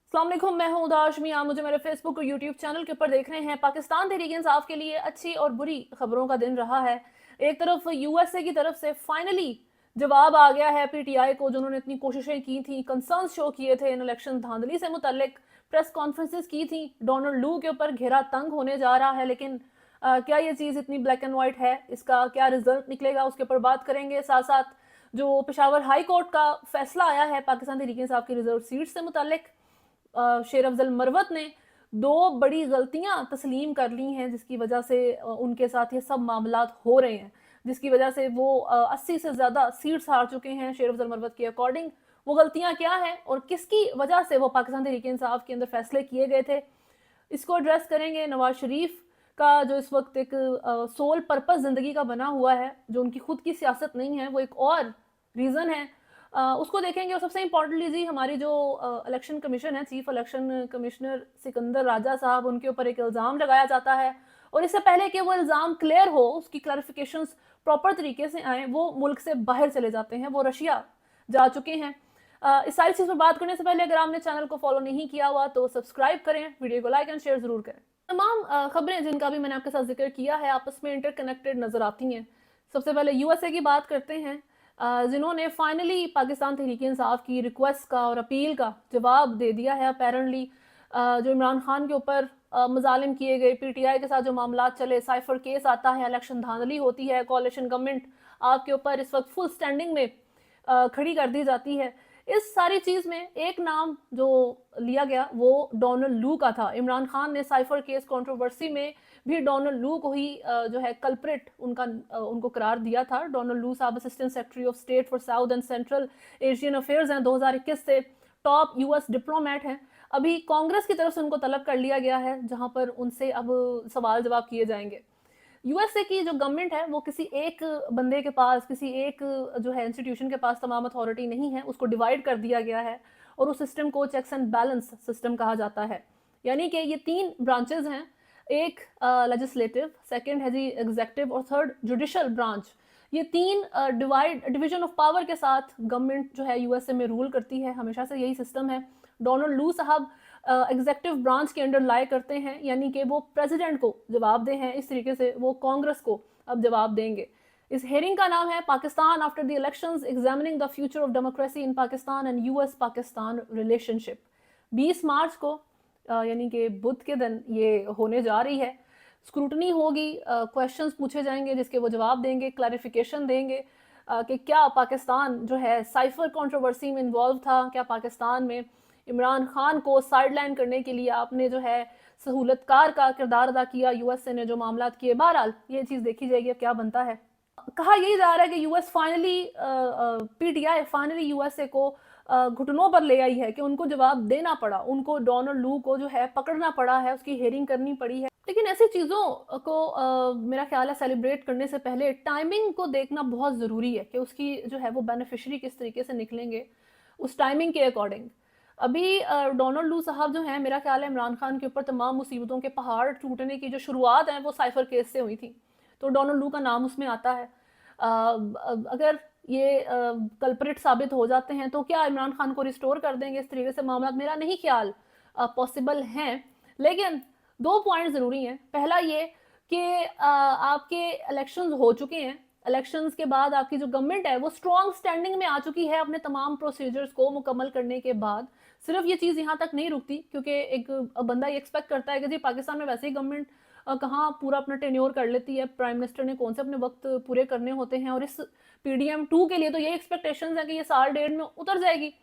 अस्सलाम वालेकुम, मैं हूं दाशमी। आप मुझे मेरे फेसबुक और यूट्यूब चैनल के ऊपर देख रहे हैं। पाकिस्तान तहरीक इंसाफ के लिए अच्छी और बुरी खबरों का दिन रहा है। एक तरफ यूएसए की तरफ से फाइनली जवाब आ गया है पीटीआई को, जिन्होंने इतनी कोशिशें की थी, कंसर्न शो किए थे इन इलेक्शन धांधली से मुतल्लिक, प्रेस कॉन्फ्रेंसेस की थी। डोनाल्ड लू के ऊपर घेरा तंग होने जा रहा है, लेकिन क्या ये चीज़ इतनी ब्लैक एंड वाइट है? इसका क्या रिजल्ट निकलेगा, उसके ऊपर बात करेंगे। साथ साथ जो पेशावर हाई कोर्ट का फैसला आया है पाकिस्तान तहरीक इंसाफ की रिजर्व सीट से मुतल्लिक, शेर अफजल मरवत ने दो बड़ी गलतियां तस्लीम कर ली हैं, जिसकी वजह से उनके साथ ये सब मामला हो रहे हैं, जिसकी वजह से वो 80 से ज़्यादा सीट्स हार चुके हैं शेर अफजल मरवत के अकॉर्डिंग। वो गलतियां क्या हैं और किसकी वजह से वो पाकिस्तान तहरीक इंसाफ के अंदर फैसले किए गए थे, इसको एड्रेस करेंगे। नवाज शरीफ का जो इस वक्त एक सोल पर्पस ज़िंदगी का बना हुआ है, जो उनकी खुद की सियासत नहीं है, वो एक और रीज़न है, उसको देखेंगे। और सबसे इम्पोर्टेंटली जी, हमारी जो इलेक्शन कमीशन है, चीफ इलेक्शन कमिश्नर सिकंदर राजा साहब, उनके ऊपर एक इल्ज़ाम लगाया जाता है, और इससे पहले कि वो इल्ज़ाम क्लियर हो, उसकी क्लैरिफिकेशंस प्रॉपर तरीके से आए, वो मुल्क से बाहर चले जाते हैं, वो रशिया जा चुके हैं। इस सारी चीज़ पर बात करने से पहले अगर आपने चैनल को फॉलो नहीं किया हुआ तो सब्सक्राइब करें, वीडियो को लाइक एंड शेयर ज़रूर करें। तमाम खबरें जिनका भी मैंने आपके साथ जिक्र किया है आपस में इंटरकनेक्टेड नज़र आती हैं। सबसे पहले यूएसए की बात करते हैं, जिन्होंने फाइनली पाकिस्तान तहरीक इंसाफ की रिक्वेस्ट का और अपील का जवाब दे दिया है। अपेरेंटली जो इमरान खान के ऊपर मजालिम किए गए, पीटीआई के साथ जो मामला चले, साइफर केस आता है, इलेक्शन धांधली होती है, कोalition गवर्नमेंट आपके ऊपर इस वक्त फुल स्टैंडिंग में खड़ी कर दी जाती है। इस सारी चीज़ में एक नाम जो लिया गया वो डोनाल्ड लू का था। इमरान खान ने साइफर केस कंट्रोवर्सी में भी डोनाल्ड लू को ही जो है कल्प्रिट उनको करार दिया था। डोनाल्ड लू साहब assistant secretary of state for south and central Asian affairs हैं, 2021 से टॉप यूएस डिप्लोमेट हैं। अभी कांग्रेस की तरफ से उनको तलब कर लिया गया है, जहां पर उनसे अब सवाल जवाब किए जाएंगे। यूएसए की जो गवर्नमेंट है वो किसी एक बंदे के पास, किसी एक जो है इंस्टीट्यूशन के पास तमाम अथॉरिटी नहीं है, उसको डिवाइड कर दिया गया है, और उस सिस्टम को चेक्स एंड बैलेंस सिस्टम कहा जाता है। यानी कि ये तीन ब्रांचेज हैं, एक लेजिस्लेटिव, सेकंड है जी एग्जेक्टिव, और थर्ड जुडिशल ब्रांच। ये तीन डिवीजन ऑफ पावर के साथ गवर्नमेंट जो है यूएसए में रूल करती है, हमेशा से यही सिस्टम है। डोनाल्ड लू साहब एग्जेक्टिव ब्रांच के अंडर लाई करते हैं, यानी कि वो प्रेसिडेंट को जवाबदेह हैं, इस तरीके से वो कांग्रेस को अब जवाब देंगे। इस हेयरिंग का नाम है Pakistan after the elections examining the future of democracy in Pakistan and US Pakistan relationship. 20 मार्च को यानी कि बुध के दिन ये होने जा रही है। स्क्रूटनी होगी, क्वेश्चंस पूछे जाएंगे जिसके वो जवाब देंगे, क्लैरिफिकेशन देंगे कि क्या पाकिस्तान जो है साइफर कंट्रोवर्सी में इन्वॉल्व था, क्या पाकिस्तान में इमरान खान को साइडलाइन करने के लिए आपने जो है सहूलतकार का किरदार अदा किया यूएसए ने जो मामला किए। बहरहाल ये चीज़ देखी जाएगी अब क्या बनता है। कहा यही जा रहा है कि US finally PTI finally USA को घुटनों पर ले आई है, कि उनको जवाब देना पड़ा, उनको डोनाल्ड लू को जो है पकड़ना पड़ा है, उसकी हेयरिंग करनी पड़ी है। लेकिन ऐसी चीज़ों को मेरा ख्याल है सेलिब्रेट करने से पहले टाइमिंग को देखना बहुत ज़रूरी है, कि उसकी जो है वो बेनिफिशरी किस तरीके से निकलेंगे उस टाइमिंग के अकॉर्डिंग। अभी डोनाल्ड लू साहब जो हैं, मेरा ख्याल है इमरान खान के ऊपर तमाम मुसीबतों के पहाड़ टूटने की जो शुरुआत है वो साइफर केस से हुई थी, तो डोनाल्ड लू का नाम उसमें आता है। अगर ये कल्प्रिट साबित हो जाते हैं तो क्या इमरान खान को रिस्टोर कर देंगे इस तरीके से मामला? मेरा नहीं ख्याल पॉसिबल हैं। लेकिन दो पॉइंट ज़रूरी हैं। पहला ये कि आपके इलेक्शंस हो चुके हैं, इलेक्शंस के बाद आपकी जो गवर्नमेंट है वो स्ट्रॉन्ग स्टैंडिंग में आ चुकी है अपने तमाम प्रोसीजर्स को मुकम्मल करने के बाद। सिर्फ ये चीज़ यहाँ तक नहीं रुकती, क्योंकि एक बंदा ये एक्सपेक्ट करता है कि जी पाकिस्तान में वैसे ही गवर्नमेंट कहाँ पूरा अपना टेन्योर कर लेती है, प्राइम मिनिस्टर ने कौन से अपने वक्त पूरे करने होते हैं, और इस PDM2 के लिए तो यही एक्सपेक्टेशंस है कि ये साल डेढ़ में उतर जाएगी।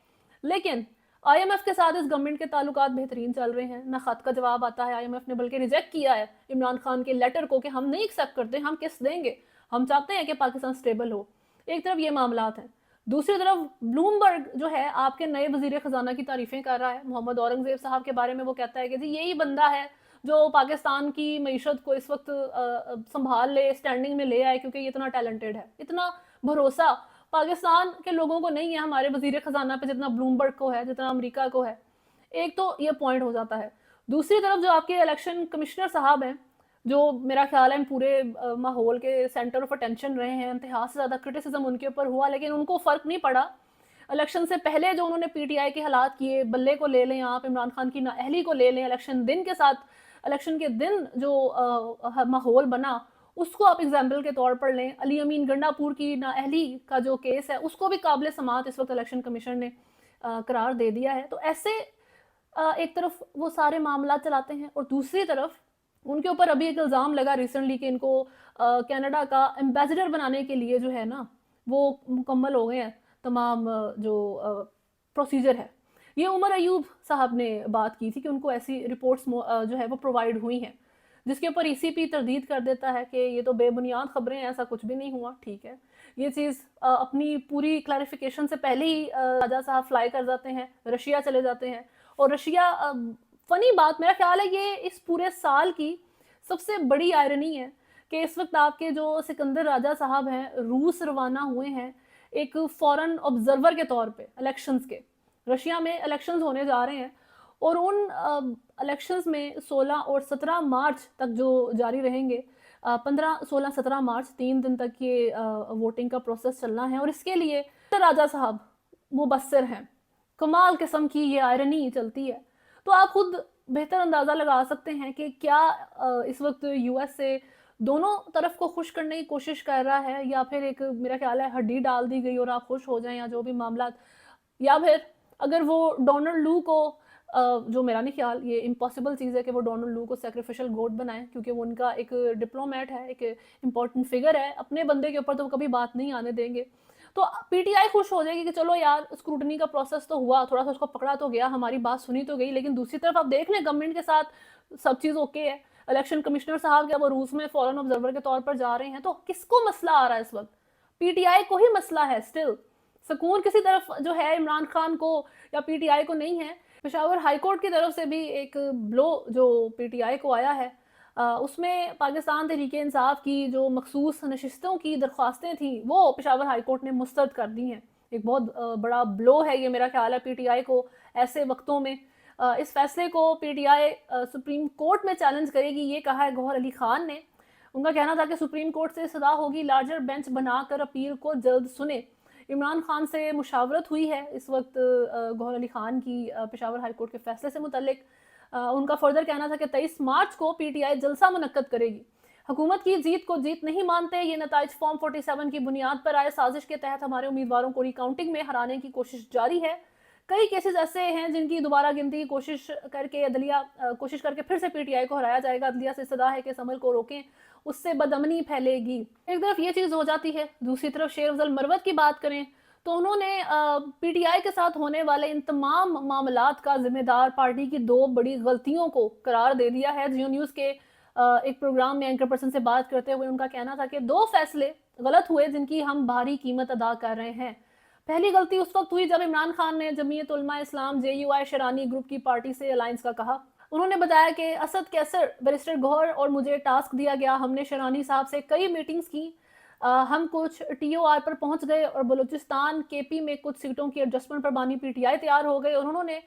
लेकिन IMF के साथ इस गवर्नमेंट के ताल्लुकात बेहतरीन चल रहे हैं, ना खत का जवाब आता है, IMF ने बल्कि रिजेक्ट किया है इमरान खान के लेटर को कि हम नहीं एक्सेप्ट करते, हम किस्त देंगे, हम चाहते हैं कि पाकिस्तान स्टेबल हो। एक तरफ ये मामलात हैं, दूसरी तरफ ब्लूमबर्ग जो है आपके नए वजीर खजाना की तारीफें कर रहा है। मोहम्मद औरंगजेब साहब के बारे में वो कहता है कि जी यही बंदा है जो पाकिस्तान की मीशत को इस वक्त संभाल ले, स्टैंडिंग में ले आए, क्योंकि ये इतना टैलेंटेड है। इतना भरोसा पाकिस्तान के लोगों को नहीं है हमारे वजीर खजाना पे जितना ब्लूमबर्ग को है, जितना अमेरिका को है। एक तो ये पॉइंट हो जाता है। दूसरी तरफ जो आपके इलेक्शन कमिश्नर साहब हैं, जो मेरा ख्याल है पूरे माहौल के सेंटर ऑफ अटेंशन रहे हैं, इंतहा से ज़्यादा क्रिटिसिज्म उनके ऊपर हुआ, लेकिन उनको फ़र्क नहीं पड़ा। इलेक्शन से पहले जो उन्होंने पीटीआई के हालात किए, बल्ले को ले लें आप, इमरान खान की नाअहली को ले लें, इलेक्शन दिन के साथ, इलेक्शन के दिन जो माहौल बना उसको आप एग्जाम्पल के तौर पर लें। अली अमीन गंडापुर की नाअहली का जो केस है उसको भी काबिल समात इस वक्त इलेक्शन कमीशन ने करार दे दिया है। तो ऐसे एक तरफ वो सारे मामला चलाते हैं और दूसरी तरफ उनके ऊपर अभी एक इल्ज़ाम लगा रिसेंटली कि इनको कनाडा का एम्बेसडर बनाने के लिए जो है ना वो मुकम्मल हो गए हैं तमाम जो प्रोसीजर है। ये उमर अयूब साहब ने बात की थी कि उनको ऐसी रिपोर्ट्स जो है वो प्रोवाइड हुई हैं, जिसके ऊपर ईसीपी तरदीद कर देता है कि ये तो बेबुनियाद खबरें हैं, ऐसा कुछ भी नहीं हुआ। ठीक है, ये चीज़ अपनी पूरी क्लैरिफिकेशन से पहले ही राजा साहब फ्लाई कर जाते हैं, रशिया चले जाते हैं। और रशिया, फनी बात मेरा ख्याल है ये इस पूरे साल की सबसे बड़ी आयरनी है कि इस वक्त आपके जो सिकंदर राजा साहब हैं रूस रवाना हुए हैं एक फॉरेन ऑब्जर्वर के तौर पे इलेक्शंस के। रशिया में इलेक्शंस होने जा रहे हैं और उन इलेक्शंस में 16 और 17 मार्च तक जो जारी रहेंगे, 15, 16, 17 मार्च 3 दिन तक ये वोटिंग का प्रोसेस चलना है और इसके लिए राजा साहब मुबस्सिर हैं। कमाल किस्म की ये आयरनी चलती है। तो आप खुद बेहतर अंदाज़ा लगा सकते हैं कि क्या इस वक्त यूएस से दोनों तरफ को खुश करने की कोशिश कर रहा है या फिर एक मेरा ख्याल है हड्डी डाल दी गई और आप खुश हो जाएं या जो भी मामला, या फिर अगर वो डोनाल्ड लू को जो मेरा नहीं ख्याल, ये इम्पॉसिबल चीज़ है कि वो डोनाल्ड लू को सैक्रिफिशियल गोट बनाए क्योंकि वो उनका एक डिप्लोमेट है, एक इम्पॉर्टेंट फिगर है, अपने बंदे के ऊपर तो कभी बात नहीं आने देंगे। तो पीटीआई खुश हो जाएगी कि चलो यार स्क्रूटनी का प्रोसेस तो हुआ, थोड़ा सा उसको पकड़ा तो गया, हमारी बात सुनी तो गई। लेकिन दूसरी तरफ आप देख लें गवर्नमेंट के साथ सब चीज़ ओके है, इलेक्शन कमिश्नर साहब क्या वो रूस में फॉरेन ऑब्जर्वर के तौर पर जा रहे हैं, तो किसको मसला आ रहा है इस वक्त? पीटीआई को ही मसला है स्टिल। सुकून किसी तरफ जो है इमरान खान को या पीटीआई को नहीं है। पेशावर हाईकोर्ट की तरफ से भी एक ब्लो जो पीटीआई को आया है, उसमें पाकिस्तान तहरीके इंसाफ की जो मखसूस नशिस्तों की दरख्वास्तें थी वो पेशावर हाईकोर्ट ने मुस्तरद कर दी हैं। एक बहुत बड़ा ब्लो है ये मेरा ख्याल है पीटीआई को ऐसे वक्तों में। इस फैसले को पीटीआई सुप्रीम कोर्ट में चैलेंज करेगी, ये कहा है गौहर अली खान ने। उनका कहना था कि सुप्रीम कोर्ट से सदा होगी लार्जर बेंच बनाकर अपील को जल्द सुने। इमरान खान से मुशावरत हुई है इस वक्त गौहर अली खान की पेशावर हाई कोर्ट के फैसले से मुतल्लिक। उनका फर्दर कहना था कि 23 मार्च को पीटीआई जलसा मुनक्कद करेगी। हुकूमत की जीत को जीत नहीं मानते, ये नताइज फॉर्म 47 की बुनियाद पर आए, साजिश के तहत हमारे उम्मीदवारों को रिकाउंटिंग में हराने की कोशिश जारी है। कई केसेस ऐसे हैं जिनकी दोबारा गिनती की कोशिश करके कोशिश करके फिर से पीटीआई को हराया जाएगा। अदलिया से सदा है कि इस अमल को रोकें, उससे बदअमनी फैलेगी। एक तरफ ये चीज़ हो जाती है, दूसरी तरफ शेर अफजल मरवत की बात करें तो उन्होंने पीटीआई के साथ होने वाले इन तमाम मामलात का जिम्मेदार पार्टी की 2 बड़ी गलतियों को करार दे दिया है। जियो न्यूज़ के एक प्रोग्राम में एंकर पर्सन से बात करते हुए उनका कहना था कि 2 फैसले गलत हुए जिनकी हम भारी कीमत अदा कर रहे हैं। पहली गलती उस वक्त हुई जब इमरान खान ने जमीयत उलमा इस्लाम JUI शरानी ग्रुप की पार्टी से अलायंस का कहा। उन्होंने बताया कि असद कैसर, बैरिस्टर गौहर और मुझे टास्क दिया गया, हमने शरानी साहब से कई मीटिंग्स की, हम कुछ TOR पर पहुंच गए और बलूचिस्तान KP में कुछ सीटों की एडजस्टमेंट पर बानी PTI तैयार हो गए और उन्होंने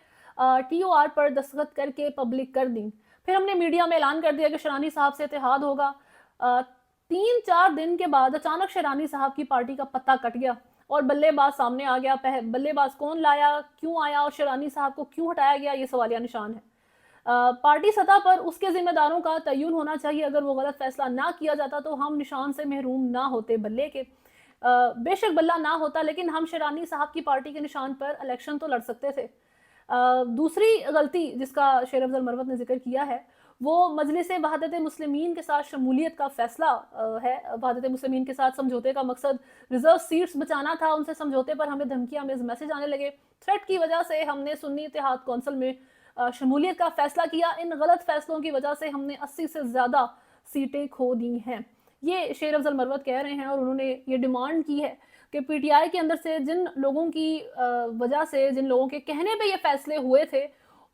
TOR पर दस्तखत करके पब्लिक कर दी। फिर हमने मीडिया में ऐलान कर दिया कि शरानी साहब से इत्तेहाद होगा। 3-4 दिन के बाद अचानक शरानी साहब की पार्टी का पत्ता कट गया और बल्लेबाज सामने आ गया। बल्लेबाज कौन लाया, क्यों आया और शरानी साहब को क्यों हटाया गया, ये सवालिया निशान है। पार्टी सतह पर उसके जिम्मेदारों का तयन होना चाहिए। अगर वो गलत फैसला ना किया जाता तो हम निशान से महरूम ना होते बल्ले के। बेशक बल्ला ना होता लेकिन हम शरानी साहब की पार्टी के निशान पर इलेक्शन तो लड़ सकते थे। दूसरी गलती जिसका शेर अफजल मरवत ने जिक्र किया है वो मजलिस वहदत मुस्लिमीन के साथ शमूलियत का फैसला है। वहदत मुस्लिमीन के साथ समझौते का मकसद रिजर्व सीट्स बचाना था। उनसे समझौते पर हमें धमकियां में मैसेज आने लगे। थ्रेट की वजह से हमने सुन्नी इत्तेहाद कौंसिल में शमूलियत का फैसला किया। इन गलत फैसलों की वजह से हमने 80 से ज़्यादा सीटें खो दी हैं। ये शेर अफजल मरवत कह रहे हैं और उन्होंने ये डिमांड की है कि पीटीआई के अंदर से जिन लोगों की वजह से, जिन लोगों के कहने पे ये फैसले हुए थे,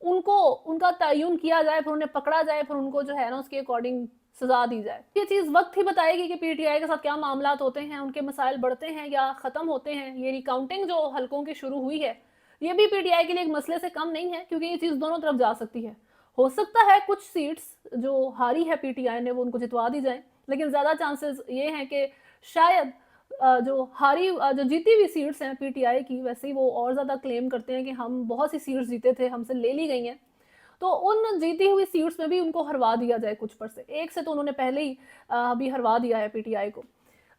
उनका तयन किया जाए, फिर उन्हें पकड़ा जाए, फिर उनको जो है ना उसके अकॉर्डिंग सजा दी जाए। ये चीज़ वक्त ही बताएगी कि पीटीआई के साथ क्या मामलात होते हैं, उनके मसाइल बढ़ते हैं या ख़त्म होते हैं। ये रिकाउंटिंग जो हलकों की शुरू हुई है ये भी पीटीआई के लिए एक मसले से कम नहीं है क्योंकि ये चीज़ दोनों तरफ जा सकती है। हो सकता है कुछ सीट्स जो हारी है पीटीआई ने वो उनको जितवा दी जाए, लेकिन ज़्यादा चांसेस ये हैं कि शायद जो जीती हुई सीट्स हैं पीटीआई की, वैसे ही वो और ज़्यादा क्लेम करते हैं कि हम बहुत सी सीट्स जीते थे, हमसे ले ली गई हैं। तो उन जीती हुई सीट्स में भी उनको हरवा दिया जाए कुछ पर से। एक से तो उन्होंने पहले ही अभी हरवा दिया है पीटीआई को।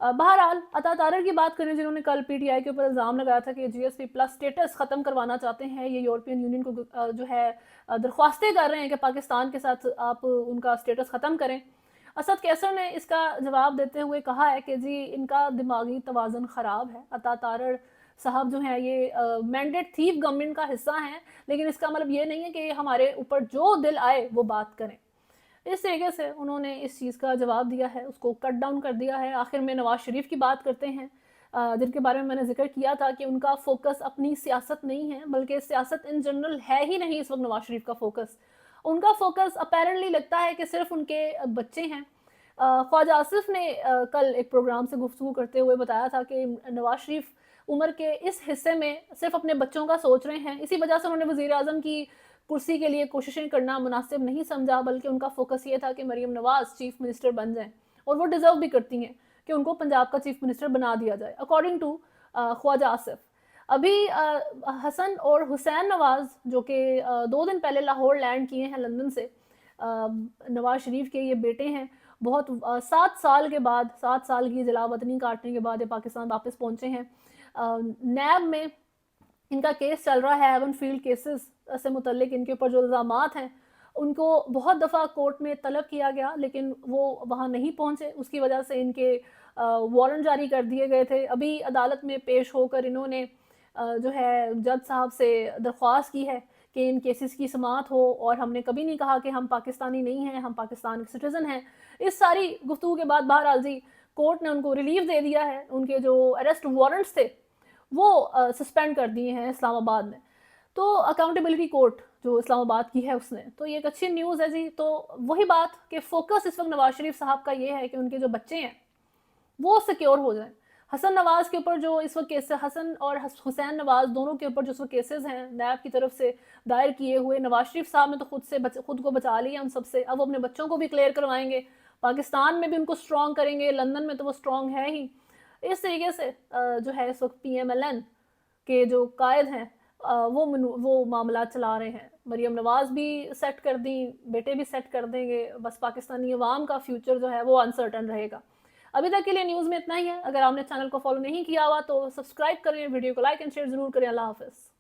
बहरहाल अता तारड़ की बात करें, जिन्होंने कल पीटीआई के ऊपर इल्ज़ाम लगाया था कि जीएसपी प्लस स्टेटस ख़त्म करवाना चाहते हैं, ये यूरोपियन यूनियन को जो है दरख्वास्तें कर रहे हैं कि पाकिस्तान के साथ आप उनका स्टेटस ख़त्म करें। असद कैसर ने इसका जवाब देते हुए कहा है कि जी इनका दिमागी तवाज़ुन ख़राब है। अता तारड़ साहब जो हैं ये मैंडेट थीफ गवर्नमेंट का हिस्सा हैं, लेकिन इसका मतलब ये नहीं है कि हमारे ऊपर जो दिल आए वो बात करें। इस तरीके से उन्होंने इस चीज़ का जवाब दिया है, उसको कट डाउन कर दिया है। आखिर में नवाज़ शरीफ की बात करते हैं, जिनके बारे में मैंने जिक्र किया था कि उनका फोकस अपनी सियासत नहीं है, बल्कि सियासत इन जनरल है ही नहीं इस वक्त नवाज़ शरीफ का फोकस। उनका फोकस अपेरेंटली लगता है कि सिर्फ उनके बच्चे हैं। ख्वाजा आसिफ ने कल एक प्रोग्राम से गुफ्तगू करते हुए बताया था कि नवाज़ शरीफ उम्र के इस हिस्से में सिर्फ अपने बच्चों का सोच रहे हैं। इसी वजह से उन्होंने वज़ीर आज़म की कुर्सी के लिए कोशिशें करना मुनासिब नहीं समझा, बल्कि उनका फोकस ये था कि मरीम नवाज़ चीफ मिनिस्टर बन जाएं, और वो डिज़र्व भी करती हैं कि उनको पंजाब का चीफ मिनिस्टर बना दिया जाए अकॉर्डिंग टू ख्वाजा आसिफ। अभी हसन और हुसैन नवाज़ जो कि 2 दिन पहले लाहौर लैंड किए हैं लंदन से, नवाज़ शरीफ के ये बेटे हैं, बहुत 7 साल के बाद, 7 साल की जलावतनी काटने के बाद ये पाकिस्तान वापस पहुँचे हैं। नैब में इनका केस चल रहा है, एवन फील्ड केसेस से मुतल्लिक इनके ऊपर जो इल्ज़ामात हैं, उनको बहुत दफ़ा कोर्ट में तलब किया गया, लेकिन वो वहाँ नहीं पहुँचे। उसकी वजह से इनके वारंट जारी कर दिए गए थे। अभी अदालत में पेश होकर इन्होंने जो है जज साहब से दरख्वास्त की है कि इन केसेस की समाअत हो, और हमने कभी नहीं कहा कि हम पाकिस्तानी नहीं हैं, हम पाकिस्तान के सिटीज़न हैं। इस सारी गुफ्तगू के बाद बहरहाल जी कोर्ट ने उनको रिलीफ दे दिया है। उनके जो अरेस्ट वारंट्स थे वो सस्पेंड कर दिए हैं इस्लामाबाद ने। तो अकाउंटेबिलिटी कोर्ट जो इस्लामाबाद की है उसने, तो ये एक अच्छी न्यूज़ है जी। तो वही बात कि फोकस इस वक्त नवाज़ शरीफ साहब का ये है कि उनके जो बच्चे हैं वो सिक्योर हो जाएं। हसन नवाज़ के ऊपर जो इस वक्त केस, हसन और हुसैन नवाज़ दोनों के ऊपर जो इस वक्त केसेस हैं नैब की तरफ से दायर किए हुए, नवाज़ शरीफ साहब ने तो खुद को बचा लिया उन सबसे। अब वो अपने बच्चों को भी क्लियर करवाएंगे, पाकिस्तान में भी उनको स्ट्रॉन्ग करेंगे, लंदन में तो वो स्ट्रॉन्ग है ही। इस तरीके से जो है इस वक्त PMLN के जो कायद हैं वो मामला चला रहे हैं। मरीम नवाज़ भी सेट कर दी, बेटे भी सेट कर देंगे, बस पाकिस्तानी अवाम का फ्यूचर जो है वो अनसर्टन रहेगा। अभी तक के लिए न्यूज़ में इतना ही है। अगर आपने चैनल को फॉलो नहीं किया हुआ तो सब्सक्राइब करें, वीडियो को लाइक एंड शेयर ज़रूर करें। अल्लाह हाफ़िज़।